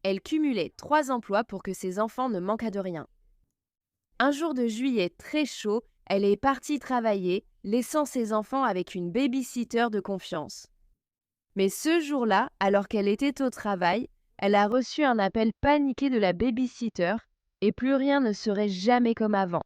Elle cumulait 3 emplois pour que ses enfants ne manquent de rien. Un jour de juillet très chaud, elle est partie travailler, laissant ses enfants avec une baby-sitter de confiance. Mais ce jour-là, alors qu'elle était au travail, elle a reçu un appel paniqué de la baby-sitter et plus rien ne serait jamais comme avant.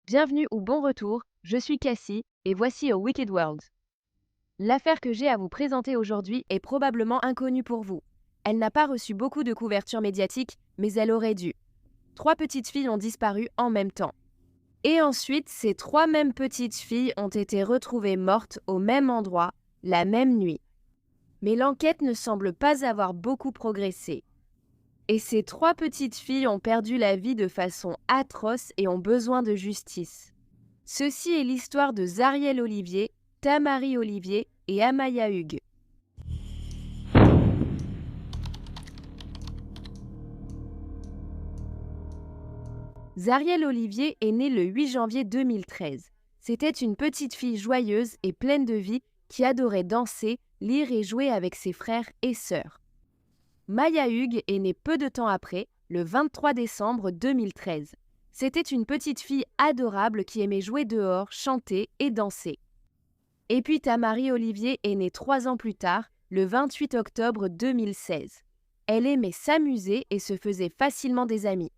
Bienvenue ou bon retour, je suis Cassie et voici A Wicked World. L'affaire que j'ai à vous présenter aujourd'hui est probablement inconnue pour vous. Elle n'a pas reçu beaucoup de couverture médiatique, mais elle aurait dû. 3 petites filles ont disparu en même temps. Et ensuite, ces 3 mêmes petites filles ont été retrouvées mortes au même endroit, la même nuit. Mais l'enquête ne semble pas avoir beaucoup progressé. Et ces 3 petites filles ont perdu la vie de façon atroce et ont besoin de justice. Ceci est l'histoire de Zariel Olivier, Tamari Olivier et Amaya Hugues. Zariel Olivier est née le 8 janvier 2013. C'était une petite fille joyeuse et pleine de vie qui adorait danser, lire et jouer avec ses frères et sœurs. Maya Hugues est née peu de temps après, le 23 décembre 2013. C'était une petite fille adorable qui aimait jouer dehors, chanter et danser. Et puis Tamari Olivier est née 3 ans plus tard, le 28 octobre 2016. Elle aimait s'amuser et se faisait facilement des amis.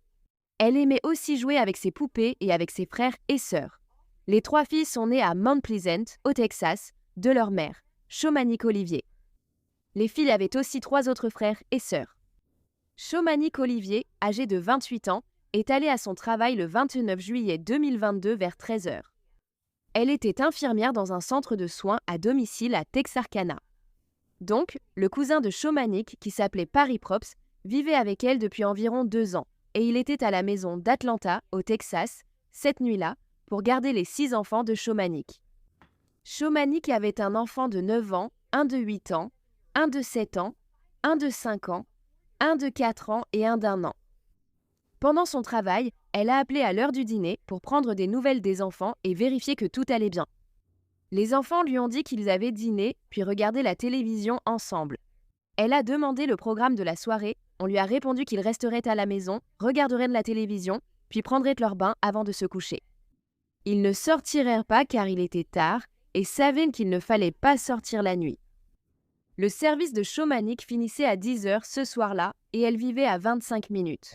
Elle aimait aussi jouer avec ses poupées et avec ses frères et sœurs. Les 3 filles sont nées à Mount Pleasant, au Texas, de leur mère, Shomanik Olivier. Les filles avaient aussi 3 autres frères et sœurs. Shomanik Olivier, âgée de 28 ans, est allée à son travail le 29 juillet 2022 vers 13 h. Elle était infirmière dans un centre de soins à domicile à Texarkana. Donc, le cousin de Shomanik, qui s'appelait Paris Props, vivait avec elle depuis environ 2 ans, et il était à la maison d'Atlanta, au Texas, cette nuit-là, pour garder les 6 enfants de Shomanik. Shomanik avait un enfant de 9 ans, un de 8 ans, un de 7 ans, un de 5 ans, un de 4 ans et un d'1 an. Pendant son travail, elle a appelé à l'heure du dîner pour prendre des nouvelles des enfants et vérifier que tout allait bien. Les enfants lui ont dit qu'ils avaient dîné puis regardé la télévision ensemble. Elle a demandé le programme de la soirée, on lui a répondu qu'ils resteraient à la maison, regarderaient de la télévision, puis prendraient leur bain avant de se coucher. Ils ne sortiraient pas car il était tard et savaient qu'il ne fallait pas sortir la nuit. Le service de Shomanik finissait à 10 h ce soir-là et elle vivait à 25 minutes.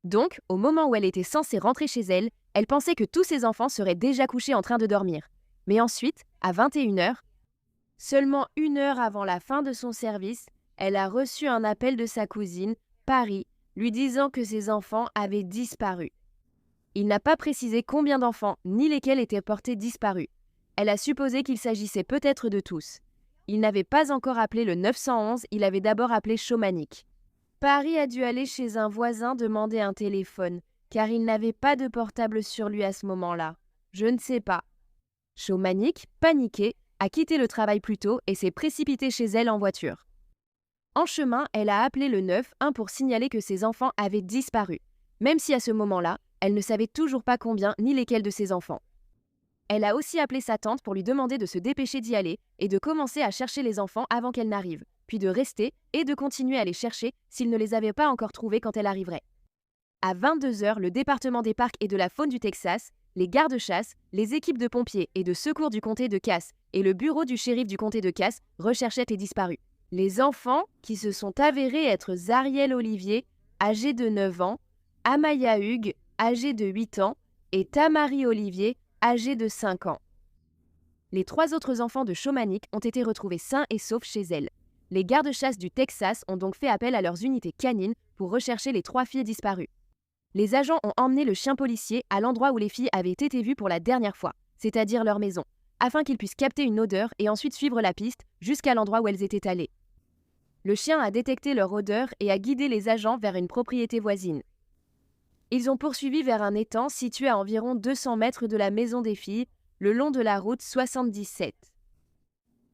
Donc, au moment où elle était censée rentrer chez elle, elle pensait que tous ses enfants seraient déjà couchés en train de dormir. Mais ensuite, à 21 h, seulement 1 heure avant la fin de son service, elle a reçu un appel de sa cousine, Paris, lui disant que ses enfants avaient disparu. Il n'a pas précisé combien d'enfants ni lesquels étaient portés disparus. Elle a supposé qu'il s'agissait peut-être de tous. Il n'avait pas encore appelé le 911, il avait d'abord appelé Shomanik. Paris a dû aller chez un voisin demander un téléphone, car il n'avait pas de portable sur lui à ce moment-là. Je ne sais pas. Shomanik, paniquée, a quitté le travail plus tôt et s'est précipitée chez elle en voiture. En chemin, elle a appelé le 911 pour signaler que ses enfants avaient disparu, même si à ce moment-là, elle ne savait toujours pas combien ni lesquels de ses enfants. Elle a aussi appelé sa tante pour lui demander de se dépêcher d'y aller et de commencer à chercher les enfants avant qu'elle n'arrive, puis de rester et de continuer à les chercher s'ils ne les avaient pas encore trouvés quand elle arriverait. À 22 h, le département des parcs et de la faune du Texas, les gardes-chasse, les équipes de pompiers et de secours du comté de Cass et le bureau du shérif du comté de Cass recherchaient les disparus. Les enfants, qui se sont avérés être Zariel Olivier, âgé de 9 ans, Amaya Hugues, âgé de 8 ans, et Tamari Olivier, âgé de 5 ans. Les 3 autres enfants de Shomanik ont été retrouvés sains et saufs chez elle. Les gardes-chasse du Texas ont donc fait appel à leurs unités canines pour rechercher les 3 filles disparues. Les agents ont emmené le chien policier à l'endroit où les filles avaient été vues pour la dernière fois, c'est-à-dire leur maison, afin qu'ils puissent capter une odeur et ensuite suivre la piste jusqu'à l'endroit où elles étaient allées. Le chien a détecté leur odeur et a guidé les agents vers une propriété voisine. Ils ont poursuivi vers un étang situé à environ 200 mètres de la maison des filles, le long de la route 77.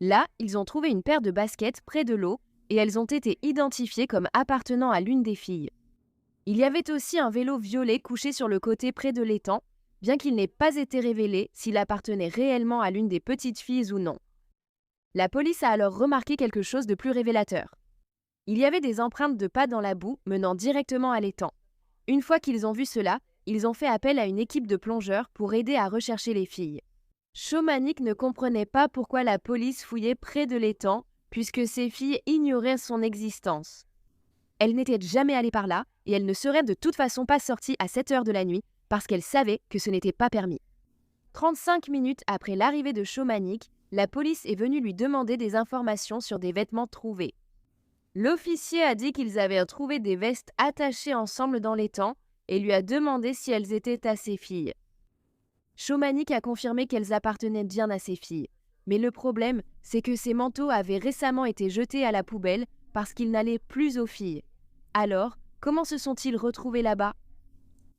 Là, ils ont trouvé une paire de baskets près de l'eau, et elles ont été identifiées comme appartenant à l'une des filles. Il y avait aussi un vélo violet couché sur le côté près de l'étang, bien qu'il n'ait pas été révélé s'il appartenait réellement à l'une des petites filles ou non. La police a alors remarqué quelque chose de plus révélateur. Il y avait des empreintes de pas dans la boue menant directement à l'étang. Une fois qu'ils ont vu cela, ils ont fait appel à une équipe de plongeurs pour aider à rechercher les filles. Chomanic ne comprenait pas pourquoi la police fouillait près de l'étang, puisque ces filles ignoraient son existence. Elles n'étaient jamais allées par là, et elles ne seraient de toute façon pas sorties à 7 heures de la nuit, parce qu'elles savaient que ce n'était pas permis. 35 minutes après l'arrivée de Chomanic, la police est venue lui demander des informations sur des vêtements trouvés. L'officier a dit qu'ils avaient trouvé des vestes attachées ensemble dans l'étang et lui a demandé si elles étaient à ses filles. Chomanic a confirmé qu'elles appartenaient bien à ses filles. Mais le problème, c'est que ces manteaux avaient récemment été jetés à la poubelle parce qu'ils n'allaient plus aux filles. Alors, comment se sont-ils retrouvés là-bas ?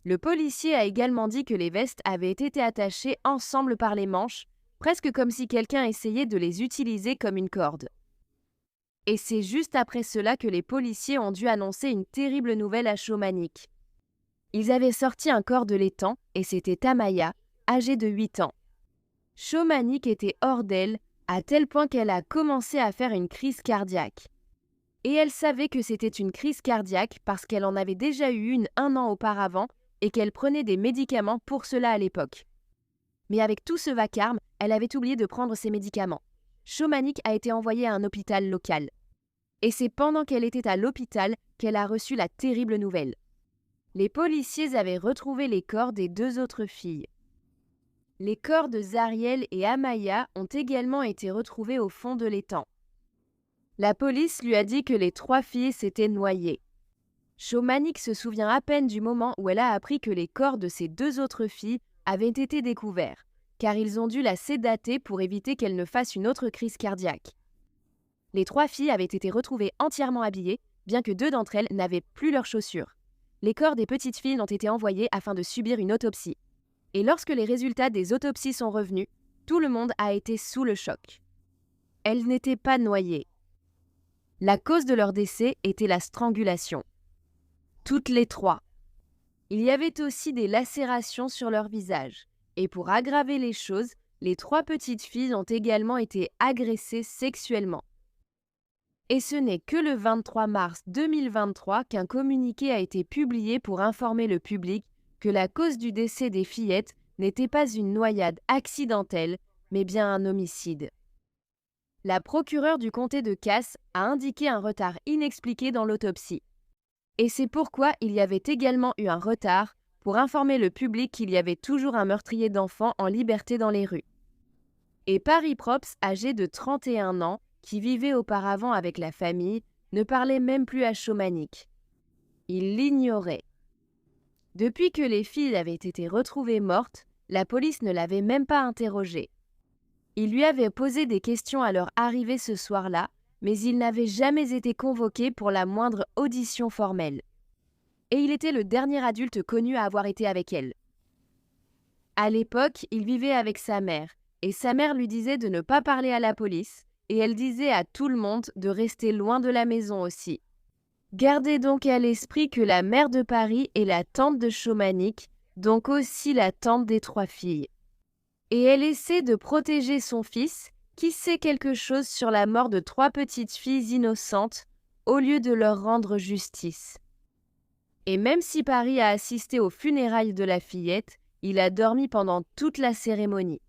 Le policier a également dit que les vestes avaient été attachées ensemble par les manches, presque comme si quelqu'un essayait de les utiliser comme une corde. Et c'est juste après cela que les policiers ont dû annoncer une terrible nouvelle à Chomanic. Ils avaient sorti un corps de l'étang et c'était Amaya, âgée de 8 ans. Chomanic était hors d'elle, à tel point qu'elle a commencé à faire une crise cardiaque. Et elle savait que c'était une crise cardiaque parce qu'elle en avait déjà eu une 1 an auparavant et qu'elle prenait des médicaments pour cela à l'époque. Mais avec tout ce vacarme, elle avait oublié de prendre ses médicaments. Chomanic a été envoyée à un hôpital local. Et c'est pendant qu'elle était à l'hôpital qu'elle a reçu la terrible nouvelle. Les policiers avaient retrouvé les corps des 2 autres filles. Les corps de Zariel et Amaya ont également été retrouvés au fond de l'étang. La police lui a dit que les 3 filles s'étaient noyées. Chomanic se souvient à peine du moment où elle a appris que les corps de ses 2 autres filles avaient été découverts, car ils ont dû la sédater pour éviter qu'elle ne fasse une autre crise cardiaque. Les 3 filles avaient été retrouvées entièrement habillées, bien que 2 d'entre elles n'avaient plus leurs chaussures. Les corps des petites filles ont été envoyés afin de subir une autopsie. Et lorsque les résultats des autopsies sont revenus, tout le monde a été sous le choc. Elles n'étaient pas noyées. La cause de leur décès était la strangulation. Toutes les 3. Il y avait aussi des lacérations sur leur visage. Et pour aggraver les choses, les 3 petites filles ont également été agressées sexuellement. Et ce n'est que le 23 mars 2023 qu'un communiqué a été publié pour informer le public que la cause du décès des fillettes n'était pas une noyade accidentelle, mais bien un homicide. La procureure du comté de Cass a indiqué un retard inexpliqué dans l'autopsie. Et c'est pourquoi il y avait également eu un retard pour informer le public qu'il y avait toujours un meurtrier d'enfants en liberté dans les rues. Et Paris Props, âgé de 31 ans, qui vivait auparavant avec la famille, ne parlait même plus à Chomanic. Il l'ignorait. Depuis que les filles avaient été retrouvées mortes, la police ne l'avait même pas interrogée. Il lui avait posé des questions à leur arrivée ce soir-là, mais il n'avait jamais été convoqué pour la moindre audition formelle. Et il était le dernier adulte connu à avoir été avec elle. À l'époque, il vivait avec sa mère, et sa mère lui disait de ne pas parler à la police, et elle disait à tout le monde de rester loin de la maison aussi. Gardez donc à l'esprit que la mère de Paris est la tante de Chomanic, donc aussi la tante des 3 filles. Et elle essaie de protéger son fils, qui sait quelque chose sur la mort de 3 petites filles innocentes, au lieu de leur rendre justice. Et même si Paris a assisté aux funérailles de la fillette, il a dormi pendant toute la cérémonie.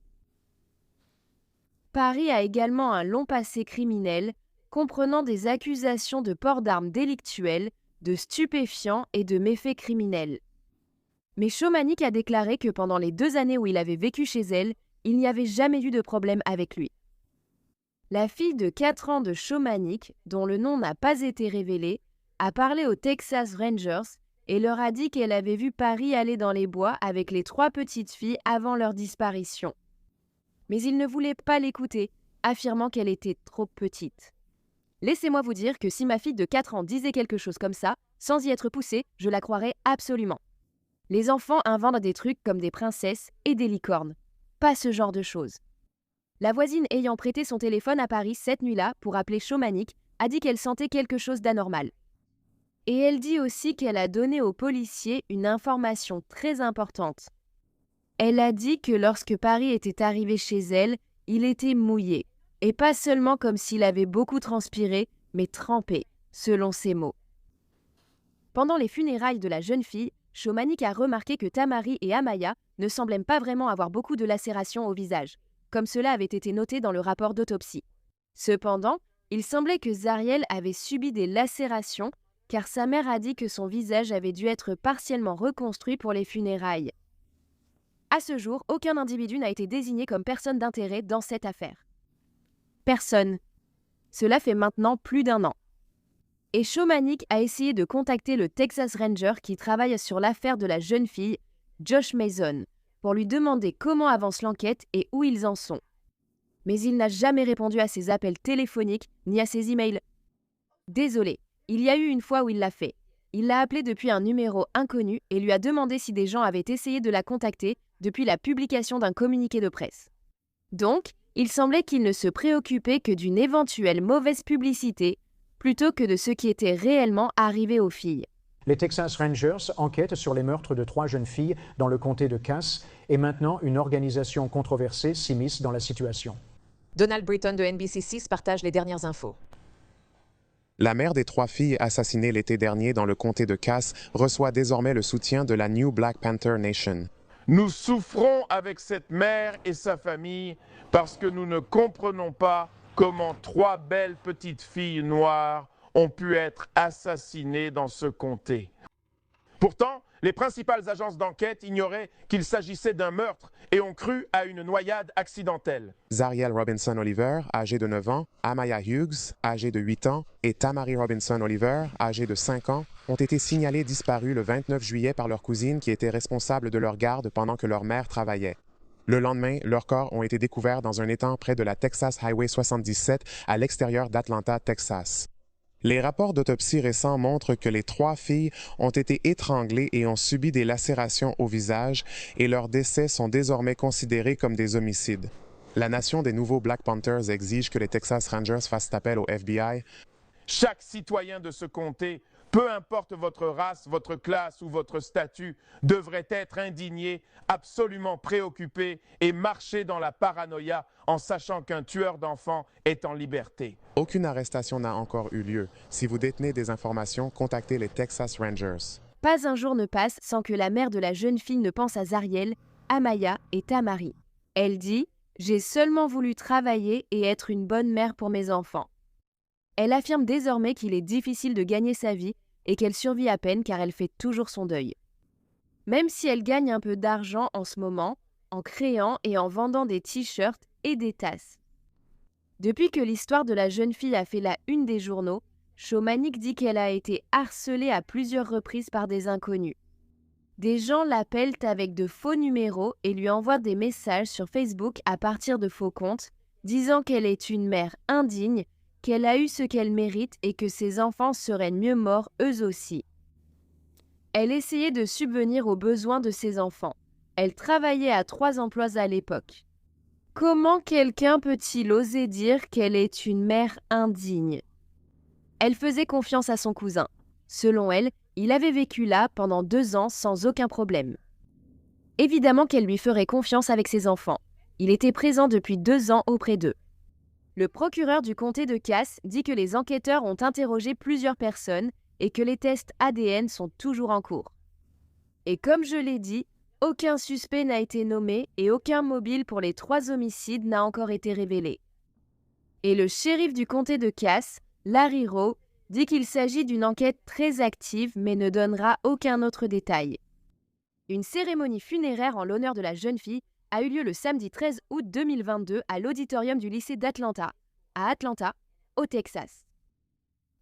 Paris a également un long passé criminel, comprenant des accusations de port d'armes délictuelles, de stupéfiants et de méfaits criminels. Mais Chomanic a déclaré que pendant les 2 années où il avait vécu chez elle, il n'y avait jamais eu de problème avec lui. La fille de 4 ans de Chomanic, dont le nom n'a pas été révélé, a parlé aux Texas Rangers et leur a dit qu'elle avait vu Paris aller dans les bois avec les 3 petites filles avant leur disparition. Mais ils ne voulaient pas l'écouter, affirmant qu'elle était trop petite. Laissez-moi vous dire que si ma fille de 4 ans disait quelque chose comme ça, sans y être poussée, je la croirais absolument. Les enfants inventent des trucs comme des princesses et des licornes. Pas ce genre de choses. La voisine ayant prêté son téléphone à Paris cette nuit-là pour appeler Chomanic a dit qu'elle sentait quelque chose d'anormal. Et elle dit aussi qu'elle a donné aux policiers une information très importante. Elle a dit que lorsque Paris était arrivé chez elle, il était mouillé. Et pas seulement comme s'il avait beaucoup transpiré, mais trempé, selon ses mots. Pendant les funérailles de la jeune fille, Chomanic a remarqué que Tamari et Amaya ne semblaient pas vraiment avoir beaucoup de lacérations au visage, comme cela avait été noté dans le rapport d'autopsie. Cependant, il semblait que Zariel avait subi des lacérations, car sa mère a dit que son visage avait dû être partiellement reconstruit pour les funérailles. À ce jour, aucun individu n'a été désigné comme personne d'intérêt dans cette affaire. Personne. Cela fait maintenant plus d'1 an. Et Chomanic a essayé de contacter le Texas Ranger qui travaille sur l'affaire de la jeune fille, Josh Mason, pour lui demander comment avance l'enquête et où ils en sont. Mais il n'a jamais répondu à ses appels téléphoniques ni à ses emails. Désolé, il y a eu une fois où il l'a fait. Il l'a appelée depuis un numéro inconnu et lui a demandé si des gens avaient essayé de la contacter depuis la publication d'un communiqué de presse. Donc, il semblait qu'il ne se préoccupait que d'une éventuelle mauvaise publicité plutôt que de ce qui était réellement arrivé aux filles. Les Texas Rangers enquêtent sur les meurtres de 3 jeunes filles dans le comté de Cass et maintenant une organisation controversée s'immisce dans la situation. Donald Britton de NBC6 partage les dernières infos. La mère des 3 filles assassinées l'été dernier dans le comté de Cass reçoit désormais le soutien de la New Black Panther Nation. Nous souffrons avec cette mère et sa famille parce que nous ne comprenons pas comment 3 belles petites filles noires ont pu être assassinées dans ce comté. Pourtant, les principales agences d'enquête ignoraient qu'il s'agissait d'un meurtre et ont cru à une noyade accidentelle. Zariel Robinson Oliver, âgée de 9 ans, Amaya Hughes, âgée de 8 ans, et Tamari Robinson Oliver, âgée de 5 ans, ont été signalées disparues le 29 juillet par leur cousine qui était responsable de leur garde pendant que leur mère travaillait. Le lendemain, leurs corps ont été découverts dans un étang près de la Texas Highway 77 à l'extérieur d'Atlanta, Texas. Les rapports d'autopsie récents montrent que les 3 filles ont été étranglées et ont subi des lacérations au visage et leurs décès sont désormais considérés comme des homicides. La nation des nouveaux Black Panthers exige que les Texas Rangers fassent appel au FBI. Chaque citoyen de ce comté, peu importe votre race, votre classe ou votre statut, devrait être indigné, absolument préoccupé et marcher dans la paranoïa en sachant qu'un tueur d'enfants est en liberté. Aucune arrestation n'a encore eu lieu. Si vous détenez des informations, contactez les Texas Rangers. Pas un jour ne passe sans que la mère de la jeune fille ne pense à Zariel, Amaya et Tamari. Elle dit « J'ai seulement voulu travailler et être une bonne mère pour mes enfants ». Elle affirme désormais qu'il est difficile de gagner sa vie et qu'elle survit à peine car elle fait toujours son deuil. Même si elle gagne un peu d'argent en ce moment, en créant et en vendant des t-shirts et des tasses. Depuis que l'histoire de la jeune fille a fait la une des journaux, Chomanic dit qu'elle a été harcelée à plusieurs reprises par des inconnus. Des gens l'appellent avec de faux numéros et lui envoient des messages sur Facebook à partir de faux comptes, disant qu'elle est une mère indigne, qu'elle a eu ce qu'elle mérite et que ses enfants seraient mieux morts eux aussi. Elle essayait de subvenir aux besoins de ses enfants. Elle travaillait à 3 emplois à l'époque. Comment quelqu'un peut-il oser dire qu'elle est une mère indigne? Elle faisait confiance à son cousin. Selon elle, il avait vécu là pendant 2 ans sans aucun problème. Évidemment qu'elle lui ferait confiance avec ses enfants. Il était présent depuis 2 ans auprès d'eux. Le procureur du comté de Cass dit que les enquêteurs ont interrogé plusieurs personnes et que les tests ADN sont toujours en cours. Et comme je l'ai dit, aucun suspect n'a été nommé et aucun mobile pour les 3 homicides n'a encore été révélé. Et le shérif du comté de Cass, Larry Rowe, dit qu'il s'agit d'une enquête très active mais ne donnera aucun autre détail. Une cérémonie funéraire en l'honneur de la jeune fille a eu lieu le samedi 13 août 2022 à l'auditorium du lycée d'Atlanta, à Atlanta, au Texas.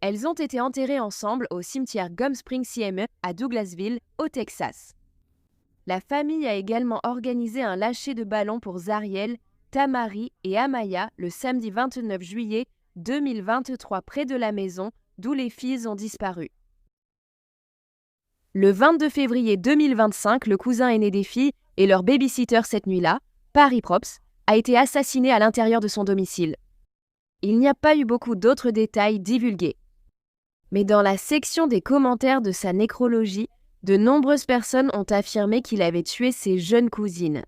Elles ont été enterrées ensemble au cimetière Gum Springs CME à Douglasville, au Texas. La famille a également organisé un lâcher de ballon pour Zariel, Tamari et Amaya le samedi 29 juillet 2023 près de la maison d'où les filles ont disparu. Le 22 février 2025, le cousin aîné des filles et leur babysitter cette nuit-là, Paris Props, a été assassiné à l'intérieur de son domicile. il n'y a pas eu beaucoup d'autres détails divulgués. Mais dans la section des commentaires de sa nécrologie, de nombreuses personnes ont affirmé qu'il avait tué ses jeunes cousines.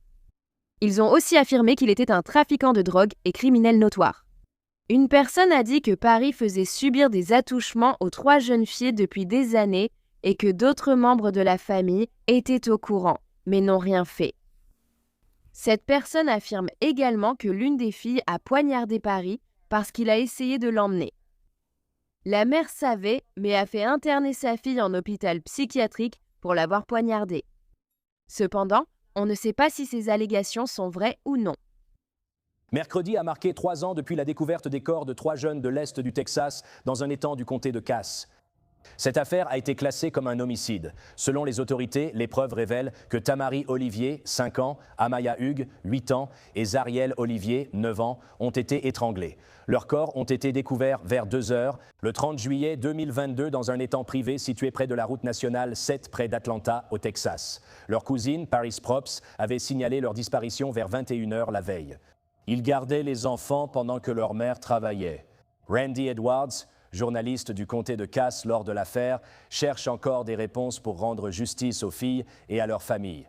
Ils ont aussi affirmé qu'il était un trafiquant de drogue et criminel notoire. Une personne a dit que Paris faisait subir des attouchements aux 3 jeunes filles depuis des années et que d'autres membres de la famille étaient au courant, mais n'ont rien fait. Cette personne affirme également que l'une des filles a poignardé Paris parce qu'il a essayé de l'emmener. La mère savait, mais a fait interner sa fille en hôpital psychiatrique pour l'avoir poignardée. Cependant, on ne sait pas si ces allégations sont vraies ou non. Mercredi a marqué 3 ans depuis la découverte des corps de 3 jeunes de l'Est du Texas dans un étang du comté de Cass. Cette affaire a été classée comme un homicide. Selon les autorités, les preuves révèlent que Tamari Olivier, 5 ans, Amaya Hugues, 8 ans, et Zariel Olivier, 9 ans, ont été étranglés. Leurs corps ont été découverts vers 2 heures, le 30 juillet 2022, dans un étang privé situé près de la route nationale 7 près d'Atlanta, au Texas. Leur cousine, Paris Props, avait signalé leur disparition vers 21 heures la veille. Ils gardaient les enfants pendant que leur mère travaillait. Randy Edwards, journaliste du comté de Cass lors de l'affaire, cherche encore des réponses pour rendre justice aux filles et à leurs familles.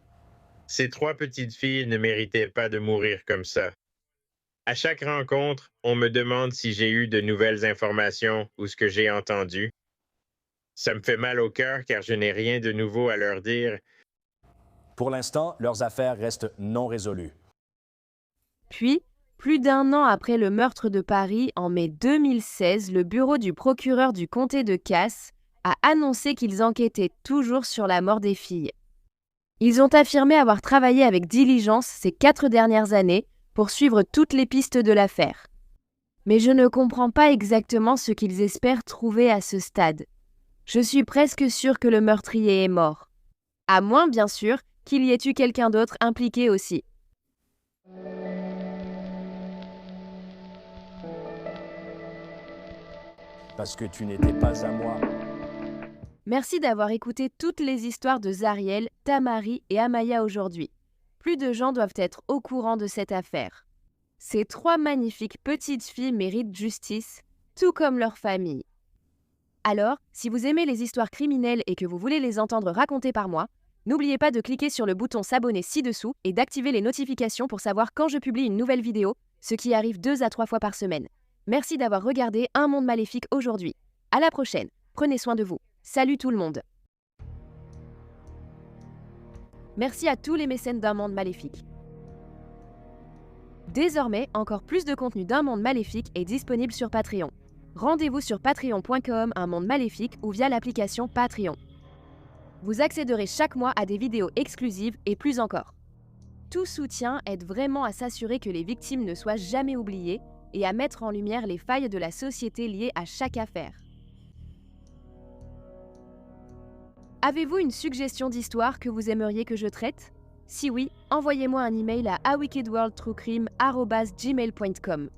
Ces 3 petites filles ne méritaient pas de mourir comme ça. À chaque rencontre, on me demande si j'ai eu de nouvelles informations ou ce que j'ai entendu. Ça me fait mal au cœur car je n'ai rien de nouveau à leur dire. Pour l'instant, leurs affaires restent non résolues. Puis, plus d'1 an après le meurtre de Paris, en mai 2016, le bureau du procureur du comté de Cass a annoncé qu'ils enquêtaient toujours sur la mort des filles. Ils ont affirmé avoir travaillé avec diligence ces 4 dernières années pour suivre toutes les pistes de l'affaire. Mais je ne comprends pas exactement ce qu'ils espèrent trouver à ce stade. Je suis presque sûre que le meurtrier est mort. À moins, bien sûr, qu'il y ait eu quelqu'un d'autre impliqué aussi. Parce que tu n'étais pas à moi. Merci d'avoir écouté toutes les histoires de Zariel, Tamari et Amaya aujourd'hui. Plus de gens doivent être au courant de cette affaire. Ces 3 magnifiques petites filles méritent justice, tout comme leur famille. Alors, si vous aimez les histoires criminelles et que vous voulez les entendre racontées par moi, n'oubliez pas de cliquer sur le bouton s'abonner ci-dessous et d'activer les notifications pour savoir quand je publie une nouvelle vidéo, ce qui arrive 2 à 3 fois par semaine. Merci d'avoir regardé Un Monde Maléfique aujourd'hui. À la prochaine. Prenez soin de vous. Salut tout le monde. Merci à tous les mécènes d'Un Monde Maléfique. Désormais, encore plus de contenu d'Un Monde Maléfique est disponible sur Patreon. Rendez-vous sur patreon.com Un Monde Maléfique ou via l'application Patreon. Vous accéderez chaque mois à des vidéos exclusives et plus encore. Tout soutien aide vraiment à s'assurer que les victimes ne soient jamais oubliées et à mettre en lumière les failles de la société liées à chaque affaire. Avez-vous une suggestion d'histoire que vous aimeriez que je traite? Si oui, envoyez-moi un email à awickedworldtruecrime@gmail.com.